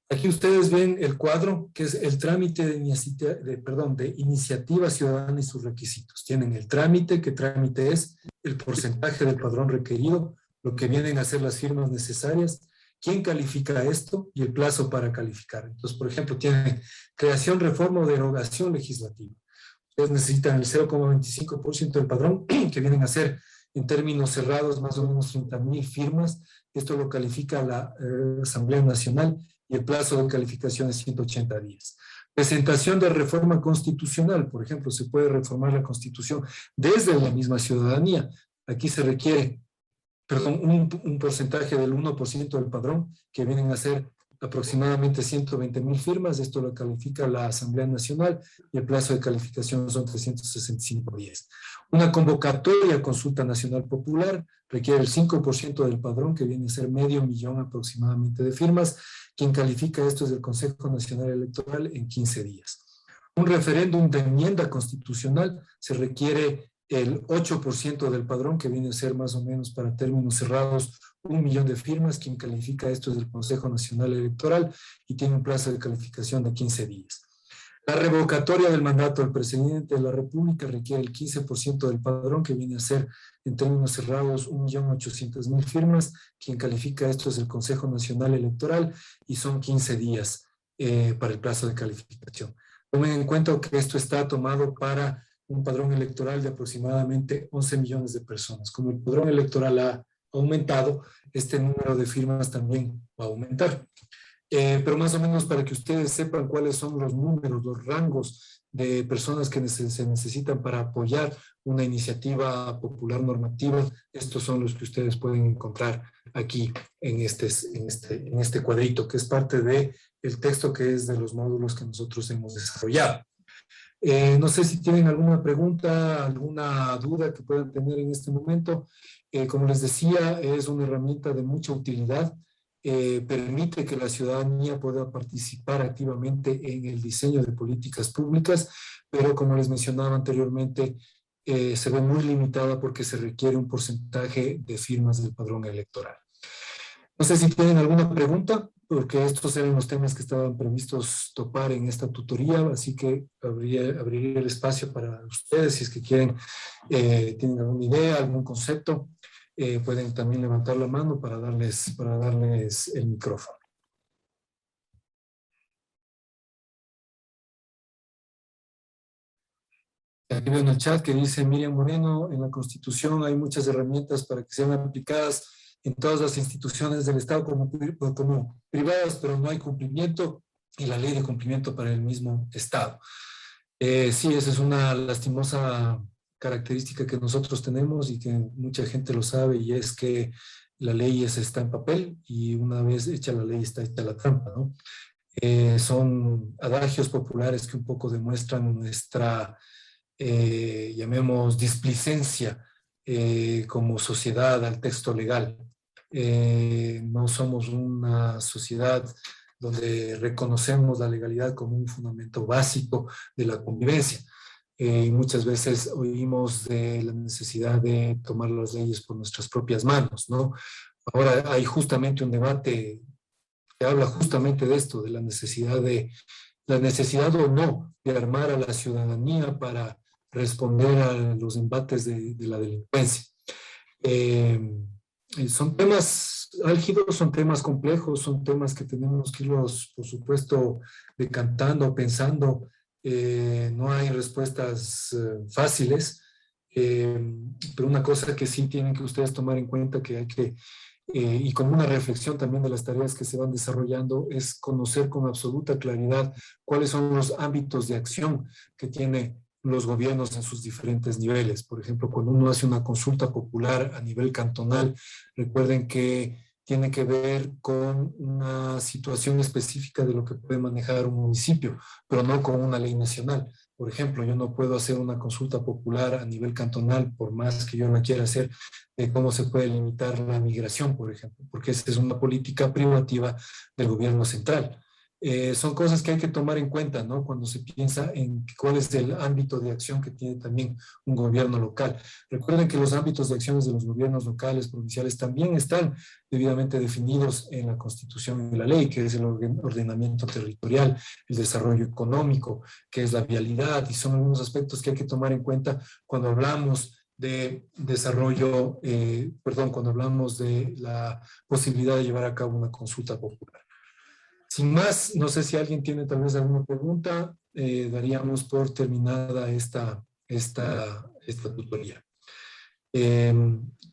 Aquí ustedes ven el cuadro, que es el trámite de iniciativa ciudadana y sus requisitos. Tienen el trámite, ¿qué trámite es? El porcentaje del padrón requerido, lo que vienen a ser las firmas necesarias, quién califica esto y el plazo para calificar. Entonces, por ejemplo, tienen creación, reforma o derogación legislativa. Ustedes necesitan el 0,25% del padrón, que vienen a ser en términos cerrados más o menos 30,000 firmas. Esto lo califica la Asamblea Nacional, y el plazo de calificación es 180 días. Presentación de reforma constitucional, por ejemplo, se puede reformar la Constitución desde la misma ciudadanía. Aquí se requiere, un porcentaje del 1% del padrón, que vienen a ser aproximadamente 120,000 firmas. Esto lo califica la Asamblea Nacional y el plazo de calificación son 365 días. Una convocatoria a consulta nacional popular requiere el 5% del padrón, que viene a ser 500,000 aproximadamente de firmas. Quien califica esto es el Consejo Nacional Electoral en 15 días. Un referéndum de enmienda constitucional se requiere el 8% del padrón, que viene a ser más o menos para términos cerrados 1,000,000 de firmas. Quien califica esto es el Consejo Nacional Electoral y tiene un plazo de calificación de 15 días. La revocatoria del mandato del presidente de la República requiere el 15% del padrón, que viene a ser en términos cerrados 1,800,000 firmas. Quien califica esto es el Consejo Nacional Electoral y son 15 días para el plazo de calificación. Tomen en cuenta que esto está tomado para un padrón electoral de aproximadamente 11 millones de personas. Como el padrón electoral ha aumentado, este número de firmas también va a aumentar. Pero más o menos para que ustedes sepan cuáles son los números, los rangos de personas que se necesitan para apoyar una iniciativa popular normativa, estos son los que ustedes pueden encontrar aquí en este cuadrito, que es parte del texto que es de los módulos que nosotros hemos desarrollado. No sé si tienen alguna pregunta, alguna duda que puedan tener en este momento. Como les decía, es una herramienta de mucha utilidad. Permite que la ciudadanía pueda participar activamente en el diseño de políticas públicas, pero como les mencionaba anteriormente, se ve muy limitada porque se requiere un porcentaje de firmas del padrón electoral. No sé si tienen alguna pregunta, porque estos eran los temas que estaban previstos topar en esta tutoría, así que abriría el espacio para ustedes si es que quieren, tienen alguna idea, algún concepto. pueden también levantar la mano para darles el micrófono. Aquí veo en el chat que dice Miriam Moreno, en la Constitución hay muchas herramientas para que sean aplicadas en todas las instituciones del Estado como privadas, pero no hay cumplimiento y la ley de cumplimiento para el mismo Estado. Sí, esa es una lastimosa característica que nosotros tenemos y que mucha gente lo sabe, y es que la ley está en papel y una vez hecha la ley está hecha la trampa, ¿no? Son adagios populares que un poco demuestran nuestra llamemos displicencia como sociedad al texto legal. No somos una sociedad donde reconocemos la legalidad como un fundamento básico de la convivencia. Y muchas veces oímos de la necesidad de tomar las leyes por nuestras propias manos, ¿no? Ahora hay justamente un debate que habla justamente de esto, de la necesidad o no de armar a la ciudadanía para responder a los embates de la delincuencia. Son temas álgidos, son temas complejos, son temas que tenemos que irlos, por supuesto, decantando, pensando. No hay respuestas fáciles, pero una cosa que sí tienen que ustedes tomar en cuenta que hay que, y como una reflexión también de las tareas que se van desarrollando, es conocer con absoluta claridad cuáles son los ámbitos de acción que tiene los gobiernos en sus diferentes niveles. Por ejemplo, cuando uno hace una consulta popular a nivel cantonal, recuerden que tiene que ver con una situación específica de lo que puede manejar un municipio, pero no con una ley nacional. Por ejemplo, yo no puedo hacer una consulta popular a nivel cantonal, por más que yo la quiera hacer, de cómo se puede limitar la migración, por ejemplo, porque esa es una política privativa del gobierno central. Son cosas que hay que tomar en cuenta, ¿no? Cuando se piensa en cuál es el ámbito de acción que tiene también un gobierno local. Recuerden que los ámbitos de acciones de los gobiernos locales, provinciales, también están debidamente definidos en la Constitución y la ley, que es el ordenamiento territorial, el desarrollo económico, que es la vialidad, y son algunos aspectos que hay que tomar en cuenta cuando hablamos de desarrollo, cuando hablamos de la posibilidad de llevar a cabo una consulta popular. Sin más, no sé si alguien tiene tal vez alguna pregunta, daríamos por terminada esta tutoría.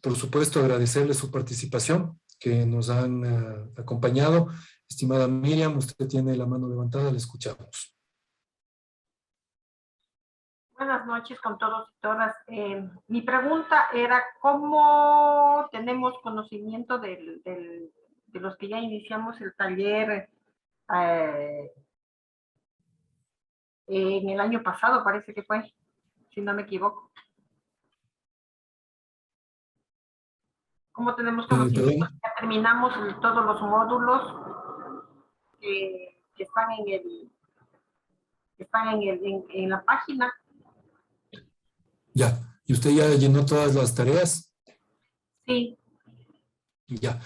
Por supuesto, agradecerle su participación, que nos han acompañado. Estimada Miriam, usted tiene la mano levantada, le escuchamos. Buenas noches con todos y todas. Mi pregunta era, ¿cómo tenemos conocimiento de los que ya iniciamos el taller en el año pasado, parece que fue, si no me equivoco? ¿Cómo tenemos conocimiento? Ya terminamos todos los módulos que están en la página. Ya. ¿Y usted ya llenó todas las tareas? Sí. Ya.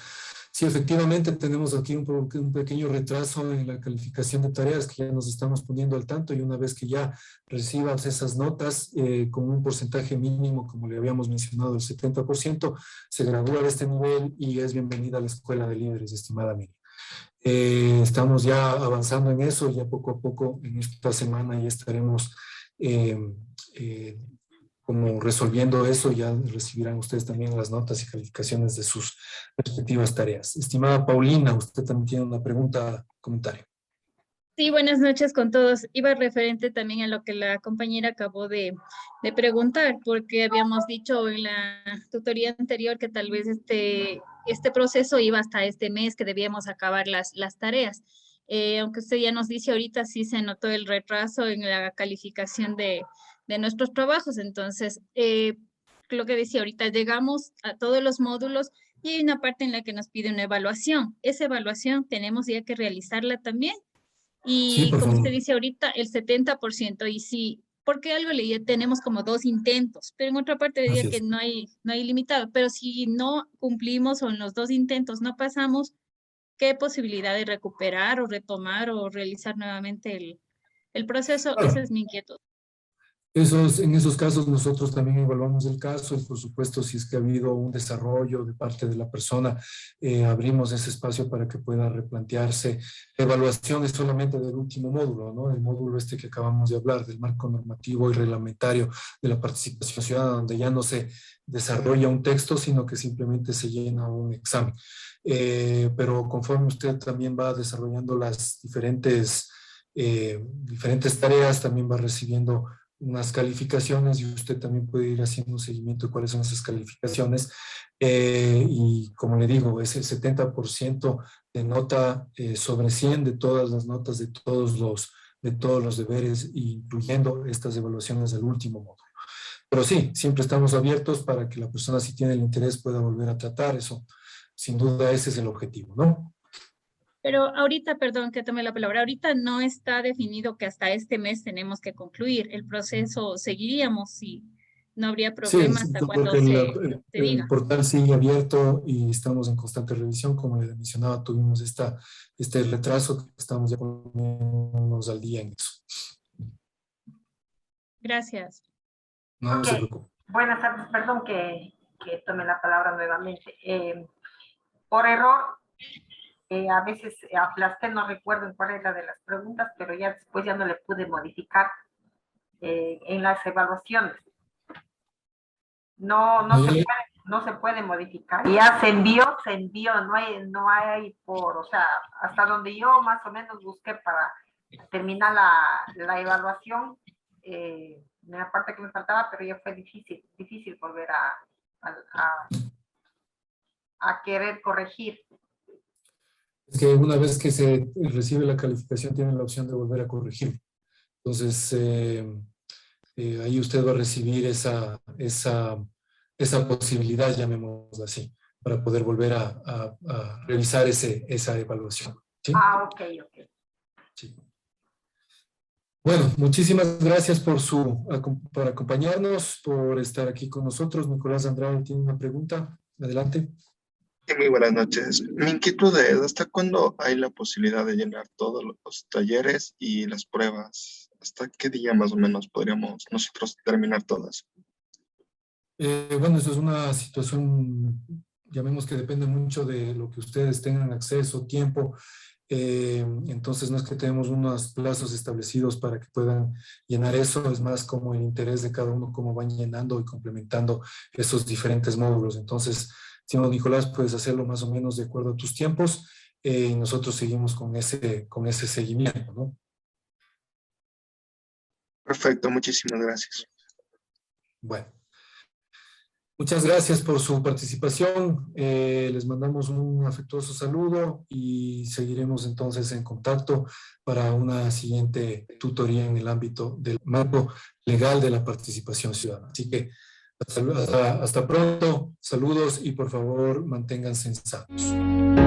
Sí, efectivamente tenemos aquí un pequeño retraso en la calificación de tareas que ya nos estamos poniendo al tanto, y una vez que ya recibas esas notas con un porcentaje mínimo, como le habíamos mencionado, el 70%, se gradúa de este nivel y es bienvenida a la Escuela de Líderes, estimada Miriam. Estamos ya avanzando en eso, ya poco a poco en esta semana ya estaremos como resolviendo eso. Ya recibirán ustedes también las notas y calificaciones de sus respectivas tareas. Estimada Paulina, usted también tiene una pregunta, comentario. Sí, buenas noches con todos. Iba referente también a lo que la compañera acabó de preguntar, porque habíamos dicho en la tutoría anterior que tal vez este proceso iba hasta este mes, que debíamos acabar las tareas. Aunque usted ya nos dice ahorita, sí se notó el retraso en la calificación de nuestros trabajos. Entonces, lo que decía ahorita, llegamos a todos los módulos y hay una parte en la que nos pide una evaluación. Esa evaluación tenemos ya que realizarla también. Y Sí, como usted dice ahorita, el 70%, y sí, porque algo leí, tenemos como 2 intentos, pero en otra parte diría que no hay limitado, pero si no cumplimos o en los 2 intentos no pasamos, ¿qué posibilidad de recuperar o retomar o realizar nuevamente el proceso? Claro. Esa es mi inquietud. En esos casos nosotros también evaluamos el caso y por supuesto si es que ha habido un desarrollo de parte de la persona, abrimos ese espacio para que pueda replantearse. La evaluación es solamente del último módulo, ¿no? El módulo este que acabamos de hablar, del marco normativo y reglamentario de la participación ciudadana, donde ya no se desarrolla un texto, sino que simplemente se llena un examen. Pero conforme usted también va desarrollando las diferentes tareas, también va recibiendo unas calificaciones y usted también puede ir haciendo un seguimiento de cuáles son esas calificaciones. Y como le digo, es el 70% de nota sobre 100 de todas las notas de todos los deberes, incluyendo estas evaluaciones del último módulo. Pero sí, siempre estamos abiertos para que la persona, si tiene el interés, pueda volver a tratar eso. Sin duda ese es el objetivo, ¿no? Pero ahorita, perdón que tome la palabra, ahorita no está definido que hasta este mes tenemos que concluir. El proceso seguiríamos y no habría problema Sí, hasta yo creo cuando que se el diga. portal sigue abierto y estamos en constante revisión. Como le mencionaba, tuvimos este retraso que estamos ya poniéndonos al día en eso. Gracias. No se preocupe. Buenas tardes, perdón que tome la palabra nuevamente. Por error, a veces aplasté, no recuerdo en cuál era de las preguntas, pero ya después ya no le pude modificar en las evaluaciones. No se puede modificar. Ya se envió, no hay por, o sea, hasta donde yo más o menos busqué para terminar la evaluación, la parte que me faltaba, pero ya fue difícil volver a querer corregir. Es que una vez que se recibe la calificación, tienen la opción de volver a corregir. Entonces, ahí usted va a recibir esa posibilidad, llamémosla así, para poder volver a revisar esa evaluación. ¿Sí? Ok. Sí. Bueno, muchísimas gracias por acompañarnos, por estar aquí con nosotros. Nicolás Andrade tiene una pregunta. Adelante. Sí, muy buenas noches. Mi inquietud es, ¿hasta cuándo hay la posibilidad de llenar todos los talleres y las pruebas? ¿Hasta qué día más o menos podríamos nosotros terminar todas? Bueno, eso es una situación, llamemos que depende mucho de lo que ustedes tengan acceso, tiempo. Entonces no es que tenemos unos plazos establecidos para que puedan llenar eso, es más como el interés de cada uno, cómo van llenando y complementando esos diferentes módulos. Entonces, señor Nicolás, puedes hacerlo más o menos de acuerdo a tus tiempos y nosotros seguimos con ese seguimiento, ¿no? Perfecto, muchísimas gracias. Bueno. Muchas gracias por su participación. Les mandamos un afectuoso saludo y seguiremos entonces en contacto para una siguiente tutoría en el ámbito del marco legal de la participación ciudadana. Así que hasta pronto, saludos y por favor manténganse sanos.